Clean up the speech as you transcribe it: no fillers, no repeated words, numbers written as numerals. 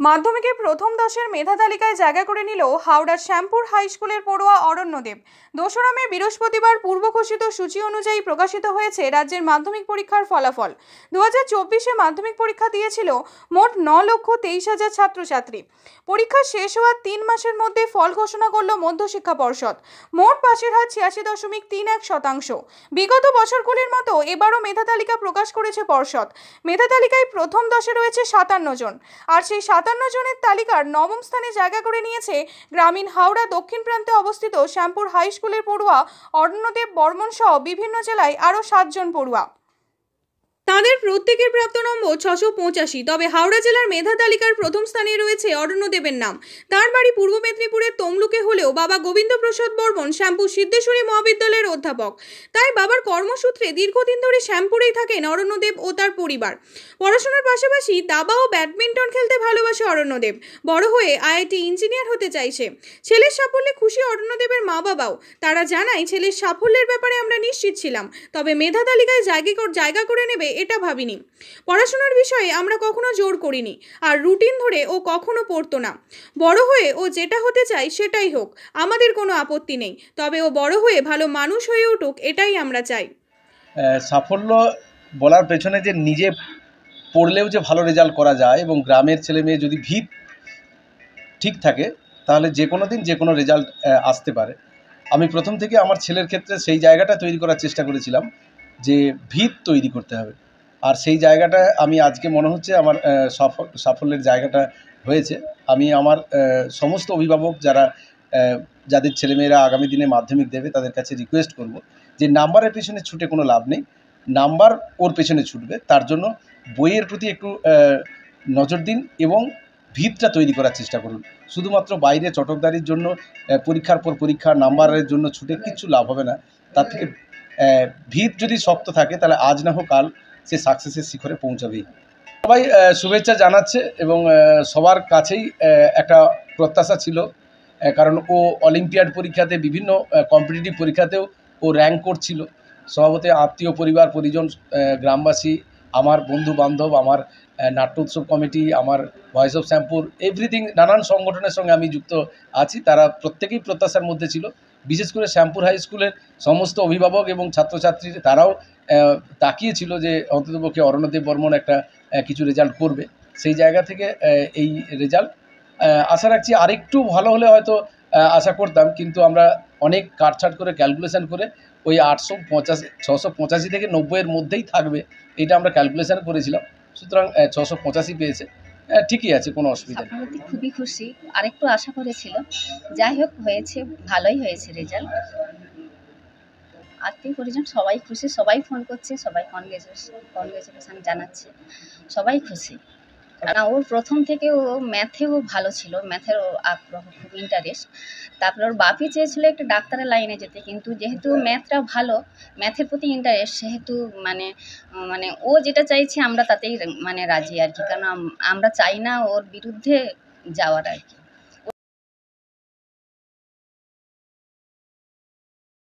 মাধ্যমিকে প্রথম 10-এর মেধা তালিকায় জায়গা করে নিল হাওড়ার শ্যামপুর হাই স্কুলের পড়ুয়া অরণ্যদেব। 2 মে বৃহস্পতিবার পূর্ব ঘোষিত সূচি অনুযায়ী প্রকাশিত হয়েছে রাজ্যের মাধ্যমিক পরীক্ষার ফলাফল। 2024-এ মাধ্যমিক পরীক্ষা দিয়েছিল মোট 9,23,000 ছাত্রছাত্রী। পরীক্ষা শেষ হওয়ার 3 মাসের মধ্যে ফল ঘোষণা করল মধ্যশিক্ষা পর্ষদ। মোট পাশের হার 86.31%। বিগত বছরগুলির মতো এবারও মেধা তালিকা প্রকাশ করেছে পর্ষদ। মেধা তালিকায় প্রথম 10-এ রয়েছে 57 জন, আর সেই 57 জনের তালিকার নবম স্থানে জায়গা করে নিয়েছে গ্রামীণ হাওড়া দক্ষিণ প্রান্তে অবস্থিত শ্যামপুর হাই স্কুলের পড়ুয়া অরণ্যদেব বর্মন সহ বিভিন্ন জেলায় আরও 7 জন পড়ুয়া। তাদের প্রত্যেকের প্রাপ্ত নম্বর 685। তবে হাওড়া জেলার মেধা তালিকার প্রথম স্থানে রয়েছে অরণ্যদেবের নাম। তার বাড়ি পূর্ব মেদিনীপুরের তমলুকে হলেও বাবা গোবিন্দ প্রসাদ বর্মন শ্যামপুর সিদ্ধেশ্বরী মহাবিদ্যালয়ের অধ্যাপক। তাই বাবার কর্মসূত্রে দীর্ঘদিন ধরে শ্যামপুরেই থাকেন অরণ্যদেব ও তার পরিবার। পড়াশোনার পাশাপাশি দাবা ও ব্যাডমিন্টন খেলতে ভালোবাসে অরণ্যদেব। বড় হয়ে আইআইটি ইঞ্জিনিয়ার হতে চাইছে। ছেলের সাফল্যে খুশি অরণ্যদেবের মা বাবাও। তারা জানায়, ছেলের সাফল্যের ব্যাপারে আমরা নিশ্চিত ছিলাম, তবে মেধা তালিকায় জায়গা করে নেবে এটা ভাবিনি। পড়াশোনার বিষয়ে আমরা কখনো জোর করিনি, আর রুটিন ধরে ও কখনো পড়তো না। বড় হয়ে ও যেটা হতে চায় সেটাই হোক, আমাদের কোনো আপত্তি নেই, তবে ও বড় হয়ে ভালো মানুষ হয়ে উঠুক, এটাই আমরা চাই। সাফল্য বলার পেছনে যে নিজে পড়লেও যে ভালো রেজাল্ট করা যায় এবং গ্রামের ছেলে মেয়ে যদি ভিত ঠিক থাকে তাহলে যে কোনো দিন যে কোনো রেজাল্ট আসতে পারে। আমি প্রথম থেকে আমার ছেলের ক্ষেত্রে সেই জায়গাটা তৈরি করার চেষ্টা করেছিলাম যে ভিত তৈরি করতে হবে, আর সেই জায়গাটা আমি আজকে মনে হচ্ছে আমার সাফল্যের জায়গাটা হয়েছে। আমি আমার সমস্ত অভিভাবক যাদের ছেলেমেয়েরা আগামী দিনে মাধ্যমিক দেবে তাদের কাছে রিকোয়েস্ট করব যে নাম্বারের পেছনে ছুটে কোনো লাভ নেই, নাম্বার ওর পেছনে ছুটবে, তার জন্য বইয়ের প্রতি একটু নজর দিন এবং ভিতটা তৈরি করার চেষ্টা করুন। শুধুমাত্র বাইরে চটকদারির জন্য পরীক্ষার পর পরীক্ষা নাম্বারের জন্য ছুটে কিচ্ছু লাভ হবে না। তার থেকে ভিত যদি শক্ত থাকে তাহলে আজ না হোক কাল সে সাকসেসের শিখরে পৌঁছাবেই। সবাই শুভেচ্ছা জানাচ্ছে এবং সবার কাছেই একটা প্রত্যাশা ছিল, কারণ ও অলিম্পিয়াড পরীক্ষাতে বিভিন্ন কম্পিটিটিভ পরীক্ষাতেও ও র্যাঙ্ক করছিল। স্বভাবতই আত্মীয় পরিবার পরিজন, গ্রামবাসী, আমার বন্ধু বান্ধব, আমার নাট্য উৎসব কমিটি, আমার ভয়েস অফ শ্যামপুর, এভরিথিং, নানান সংগঠনের সঙ্গে আমি যুক্ত আছি। তারা প্রত্যেকেই প্রত্যাশার মধ্যে ছিল। বিশেষ করে শ্যামপুর হাই স্কুলের সমস্ত অভিভাবক এবং ছাত্রছাত্রী তারাও তাকিয়েছিল যে অন্ততপক্ষে অরণ্যদেব বর্মন একটা কিছু রেজাল্ট করবে। সেই জায়গা থেকে এই রেজাল্ট আশা রাখছি আরেকটু ভালো হলে হয়তো আশা করতাম, কিন্তু আমরা অনেক কাটছাট করে ক্যালকুলেশন করে ওই 685 থেকে 90-এর মধ্যেই থাকবে এটা আমরা ক্যালকুলেশন করেছিলাম। সুতরাং 685 পেয়েছে, ঠিকই আছে, কোনো অসুবিধা নেই। খুবই খুশি, আরেকটু আশা করেছিল, যাই হোক হয়েছে, ভালোই হয়েছে রেজাল্ট। আত্মীয় পরিজন সবাই খুশি, সবাই ফোন করছে, সবাই কনগ্রেচুলেশন জানাচ্ছে, সবাই খুশি। কারণ ওর প্রথম থেকে ও ম্যাথেও ভালো ছিল, ম্যাথের আগ্রহ, খুব ইন্টারেস্ট। তারপরে ওর বাপি চেয়েছিল একটা ডাক্তারের লাইনে যেতে, কিন্তু যেহেতু ম্যাথটা ভালো, ম্যাথের প্রতি ইন্টারেস্ট, সেহেতু মানে ও যেটা চাইছে আমরা তাতেই রাজি আর কি, কারণ আমরা চাই না ওর বিরুদ্ধে যাওয়ার আর কি।